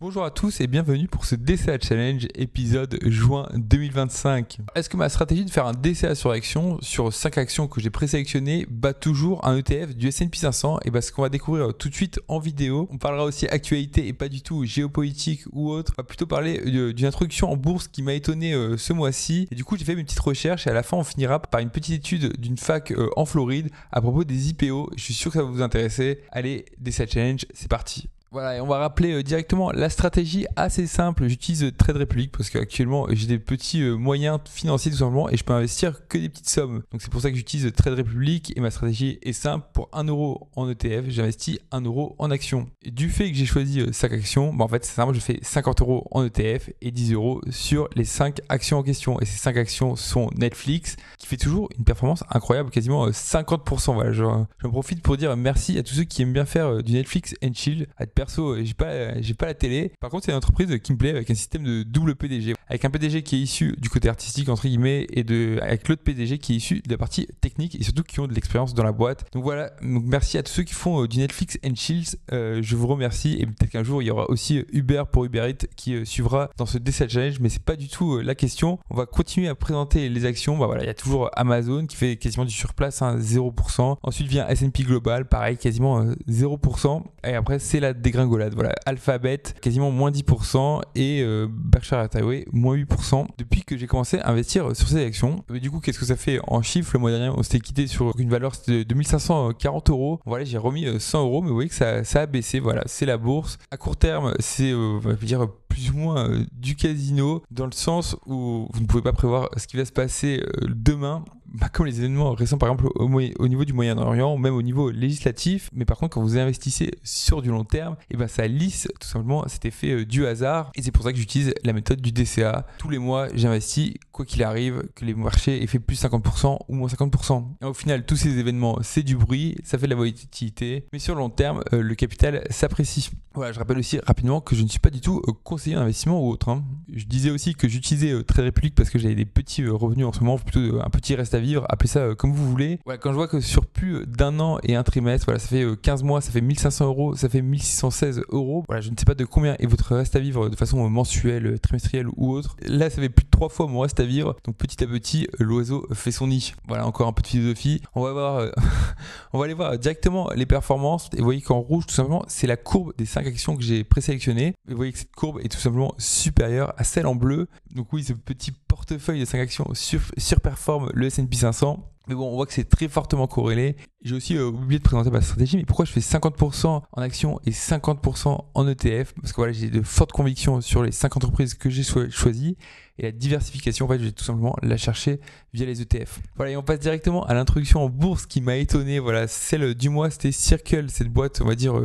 Bonjour à tous et bienvenue pour ce DCA Challenge épisode juin 2025. Est-ce que ma stratégie de faire un DCA sur action, sur 5 actions que j'ai présélectionnées, bat toujours un ETF du S&P 500? Et ce qu'on va découvrir tout de suite en vidéo. On parlera aussi actualité et pas du tout géopolitique ou autre. On va plutôt parler d'une introduction en bourse qui m'a étonné ce mois-ci. Et du coup j'ai fait mes petites recherches et à la fin on finira par une petite étude d'une fac en Floride à propos des IPO. Je suis sûr que ça va vous intéresser. Allez, DCA Challenge, c'est parti. Voilà, et on va rappeler directement la stratégie assez simple. J'utilise Trade Republic parce qu'actuellement j'ai des petits moyens financiers tout simplement et je peux investir que des petites sommes. Donc c'est pour ça que j'utilise Trade Republic et ma stratégie est simple. Pour 1 euro en ETF, j'investis 1 euro en actions. Et du fait que j'ai choisi 5 actions, en fait c'est simple, je fais 50 euros en ETF et 10 euros sur les 5 actions en question. Et ces 5 actions sont Netflix qui fait toujours une performance incroyable, quasiment 50%. Voilà, j'en profite pour dire merci à tous ceux qui aiment bien faire du Netflix and chill. Perso, j'ai pas la télé. Par contre, c'est une entreprise qui me plaît avec un système de double PDG. Avec un PDG qui est issu du côté artistique, entre guillemets, et avec l'autre PDG qui est issu de la partie technique et surtout qui ont de l'expérience dans la boîte. Donc voilà, donc merci à tous ceux qui font du Netflix and Chills. Je vous remercie. Et peut-être qu'un jour, il y aura aussi Uber pour Uber Eats qui suivra dans ce DCA Challenge, mais c'est pas du tout la question. On va continuer à présenter les actions. Voilà, il y a toujours Amazon qui fait quasiment du surplace, 0%. Ensuite vient S&P Global, pareil, quasiment 0%. Et après, c'est la dégringolade. Voilà, Alphabet, quasiment moins 10% et Berkshire Hathaway, moins 8% depuis que j'ai commencé à investir sur ces actions. Mais du coup, qu'est-ce que ça fait en chiffres? Le mois dernier, on s'était quitté sur une valeur de 2540 euros. Voilà, j'ai remis 100 euros, mais vous voyez que ça a baissé. Voilà, c'est la bourse. À court terme, c'est, on va dire, plus ou moins du casino, dans le sens où vous ne pouvez pas prévoir ce qui va se passer demain. Comme les événements récents par exemple au niveau du Moyen-Orient, même au niveau législatif. Mais par contre quand vous investissez sur du long terme, ça lisse tout simplement cet effet du hasard. Et c'est pour ça que j'utilise la méthode du DCA. Tous les mois j'investis quoi qu'il arrive, que les marchés aient fait plus 50% ou moins 50%. Et au final tous ces événements c'est du bruit, ça fait de la volatilité, mais sur le long terme le capital s'apprécie. Voilà, je rappelle aussi rapidement que je ne suis pas du tout conseiller d'investissement ou autre. Je disais aussi que j'utilisais Trade Republic parce que j'avais des petits revenus en ce moment, plutôt un petit reste à vivre, appelez ça comme vous voulez. Voilà, quand je vois que sur plus d'un an et un trimestre, voilà, ça fait 15 mois, ça fait 1500 euros, ça fait 1616 euros. Voilà, je ne sais pas de combien est votre reste à vivre de façon mensuelle, trimestrielle ou autre. Là, ça fait plus de 3 fois mon reste à vivre. Donc petit à petit, l'oiseau fait son nid. Voilà, encore un peu de philosophie. On va voir, on va aller voir directement les performances. Et vous voyez qu'en rouge, tout simplement, c'est la courbe des 5 actions que j'ai présélectionnées. Et vous voyez que cette courbe est tout simplement supérieure à celle en bleu. Donc oui, ce petit portefeuille de 5 actions surperforme le S&P 500. Mais bon, on voit que c'est très fortement corrélé. J'ai aussi oublié de présenter ma stratégie, mais pourquoi je fais 50% en actions et 50% en ETF? Parce que voilà, j'ai de fortes convictions sur les 5 entreprises que j'ai choisies. Et la diversification, en fait, je vais tout simplement la chercher via les ETF. Voilà, et on passe directement à l'introduction en bourse qui m'a étonné. Voilà, celle du mois, c'était Circle, cette boîte, on va dire,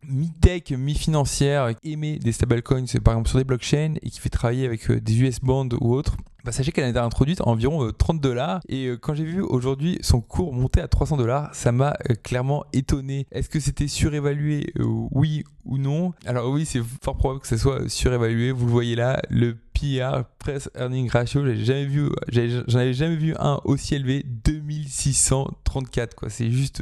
mi-tech, mi-financière, qui émet des stablecoins, par exemple, sur des blockchains et qui fait travailler avec des US bonds ou autres. Sachez qu'elle a été introduite à environ $30 et quand j'ai vu aujourd'hui son cours monter à $300, ça m'a clairement étonné. Est-ce que c'était surévalué? Oui ou non? Alors oui, c'est fort probable que ça soit surévalué. Vous le voyez là, le PER, Price Earning Ratio, j'en avais jamais vu un aussi élevé, 2634 quoi. C'est juste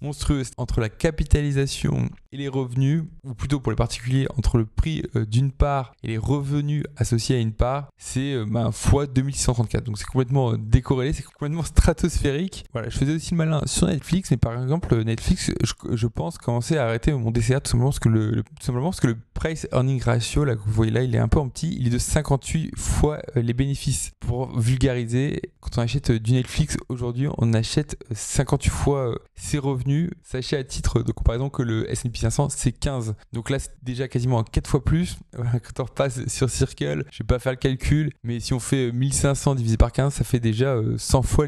monstrueux. Entre la capitalisation et les revenus, ou plutôt pour les particuliers, entre le prix d'une part et les revenus associés à une part, c'est fois 2634. Donc c'est complètement décorrélé, c'est complètement stratosphérique. Voilà, je faisais aussi le malin sur Netflix, mais par exemple Netflix, je pense commencer à arrêter mon DCA tout simplement parce que le Price Earning Ratio, là que vous voyez là, il est un peu en petit, il est de 58 fois les bénéfices. Pour vulgariser, quand on achète du Netflix aujourd'hui, on achète 58 fois ses revenus. Sachez à titre de comparaison que le S&P 500 c'est 15. Donc là c'est déjà quasiment 4 fois plus. Voilà, quand on repasse sur Circle, je vais pas faire le calcul, mais si on fait 1500 divisé par 15, ça fait déjà 100 fois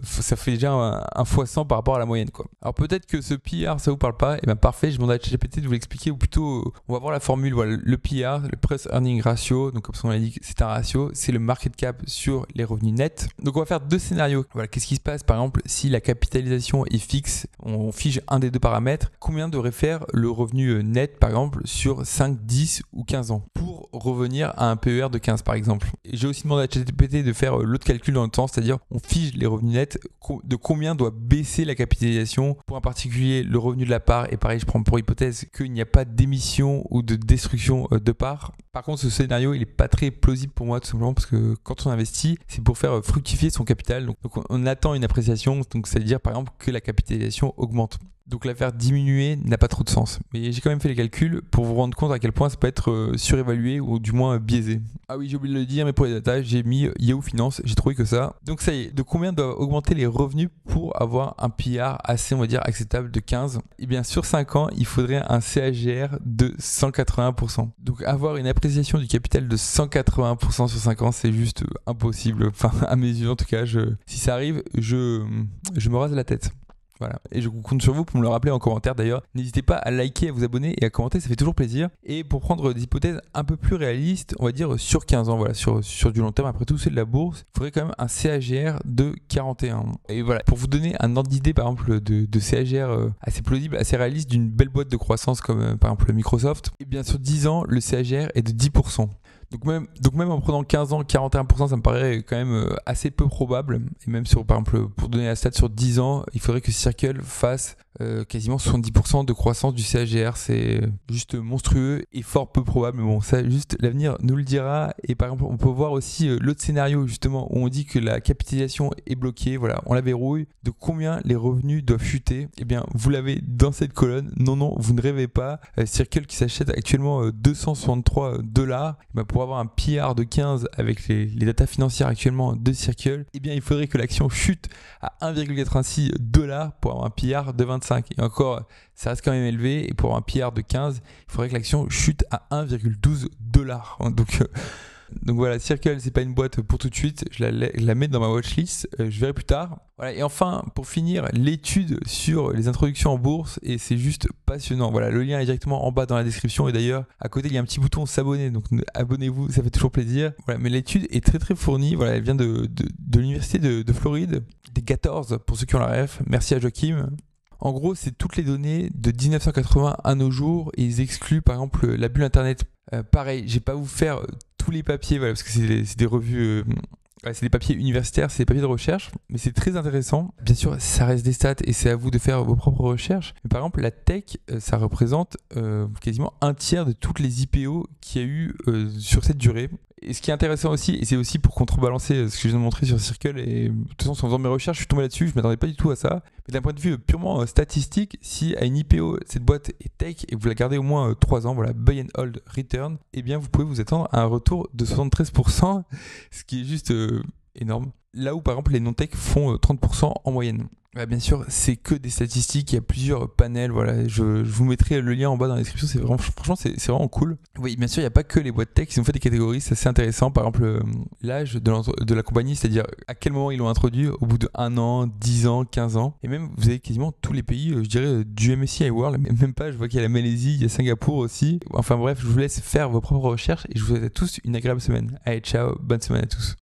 ça fait déjà un fois 100 par rapport à la moyenne quoi. Alors peut-être que ce PR ça vous parle pas, et bien parfait, je demande à ChatGPT de vous l'expliquer, ou plutôt on va voir la formule. Voilà, le PR, le Price Earning Ratio, donc comme on l'a dit, c'est un ratio, c'est le market cap sur les revenus nets. Donc on va faire deux scénarios. Voilà, qu'est-ce qui se passe par exemple si la capitalisation est fixe, on fige un des deux paramètres, combien devrait faire le revenu net par exemple sur 5, 10 ou 15 ans? Pour revenir à un PER de 15 par exemple. Et j'ai aussi demandé à ChatGPT de faire l'autre calcul dans le temps, c'est-à-dire on fige les revenus nets de combien doit baisser la capitalisation pour en particulier le revenu de la part. Et pareil, je prends pour hypothèse qu'il n'y a pas d'émission ou de destruction de part. Par contre, ce scénario, il n'est pas très plausible pour moi, tout simplement parce que quand on investit, c'est pour faire fructifier son capital. Donc on attend une appréciation, donc c'est-à-dire par exemple que la capitalisation augmente. Donc la faire diminuer n'a pas trop de sens. Mais j'ai quand même fait les calculs pour vous rendre compte à quel point ça peut être surévalué ou du moins biaisé. Ah oui, j'ai oublié de le dire, mais pour les datas, j'ai mis Yahoo Finance, j'ai trouvé que ça. Donc ça y est, de combien doivent augmenter les revenus pour avoir un PER assez, on va dire, acceptable de 15 ? Eh bien, sur 5 ans, il faudrait un CAGR de 180%. Donc avoir une appréciation du capital de 180% sur 5 ans, c'est juste impossible. Enfin, à mes yeux, en tout cas, si ça arrive, je me rase la tête. Voilà. Et je compte sur vous pour me le rappeler en commentaire d'ailleurs. N'hésitez pas à liker, à vous abonner et à commenter, ça fait toujours plaisir. Et pour prendre des hypothèses un peu plus réalistes, on va dire sur 15 ans, voilà, sur du long terme, après tout c'est de la bourse, il faudrait quand même un CAGR de 41. Et voilà, pour vous donner un ordre d'idée par exemple de CAGR assez plausible, assez réaliste d'une belle boîte de croissance comme par exemple Microsoft, et bien sur 10 ans, le CAGR est de 10%. Donc même en prenant 15 ans, 41%, ça me paraît quand même assez peu probable. Et même par exemple, pour donner la stat sur 10 ans, il faudrait que Circle fasse quasiment 70% de croissance du CAGR. C'est juste monstrueux et fort peu probable. Mais bon, ça, juste l'avenir nous le dira. Et par exemple, on peut voir aussi l'autre scénario justement où on dit que la capitalisation est bloquée. Voilà, on la verrouille. De combien les revenus doivent chuter ? Eh bien, vous l'avez dans cette colonne. Non, vous ne rêvez pas. Circle qui s'achète actuellement $263. Pour avoir un PER de 15 avec les datas financières actuellement de Circle, eh bien il faudrait que l'action chute à 1,86 $, pour avoir un PER de 25. Et encore, ça reste quand même élevé. Et pour avoir un PER de 15, il faudrait que l'action chute à 1,12 $. Donc voilà, Circle, c'est pas une boîte pour tout de suite. Je la mets dans ma watchlist. Je verrai plus tard. Voilà. Et enfin, pour finir, l'étude sur les introductions en bourse. Et c'est juste passionnant. Voilà, le lien est directement en bas dans la description. Et d'ailleurs, à côté, il y a un petit bouton s'abonner. Donc abonnez-vous, ça fait toujours plaisir. Voilà, mais l'étude est très très fournie. Voilà, elle vient de l'université de Floride, des Gators, pour ceux qui ont la ref. Merci à Joachim. En gros, c'est toutes les données de 1980 à nos jours. Et ils excluent par exemple la bulle Internet. Pareil, je vais pas vous faire tous les papiers, voilà, parce que c'est des revues, c'est des papiers universitaires, c'est des papiers de recherche, mais c'est très intéressant. Bien sûr, ça reste des stats et c'est à vous de faire vos propres recherches. Mais par exemple, la tech, ça représente quasiment un tiers de toutes les IPO qu'il y a eu sur cette durée. Et ce qui est intéressant aussi, et c'est aussi pour contrebalancer ce que je viens de montrer sur Circle, et de toute façon en faisant mes recherches, je suis tombé là-dessus, je ne m'attendais pas du tout à ça. Mais d'un point de vue purement statistique, si à une IPO, cette boîte est tech et que vous la gardez au moins 3 ans, voilà, buy and hold return, eh bien vous pouvez vous attendre à un retour de 73%, ce qui est juste énorme. Là où par exemple les non-tech font 30% en moyenne. Bah, bien sûr, c'est que des statistiques, il y a plusieurs panels, voilà, je vous mettrai le lien en bas dans la description, franchement c'est vraiment cool. Oui, bien sûr, il n'y a pas que les boîtes tech, ils ont fait des catégories, c'est assez intéressant, par exemple l'âge de la compagnie, c'est-à-dire à quel moment ils l'ont introduit, au bout de 1 an, 10 ans, 15 ans, et même vous avez quasiment tous les pays, je dirais, du MSCI World, même pas, je vois qu'il y a la Malaisie, il y a Singapour aussi, enfin bref, je vous laisse faire vos propres recherches, et je vous souhaite à tous une agréable semaine. Allez, ciao, bonne semaine à tous.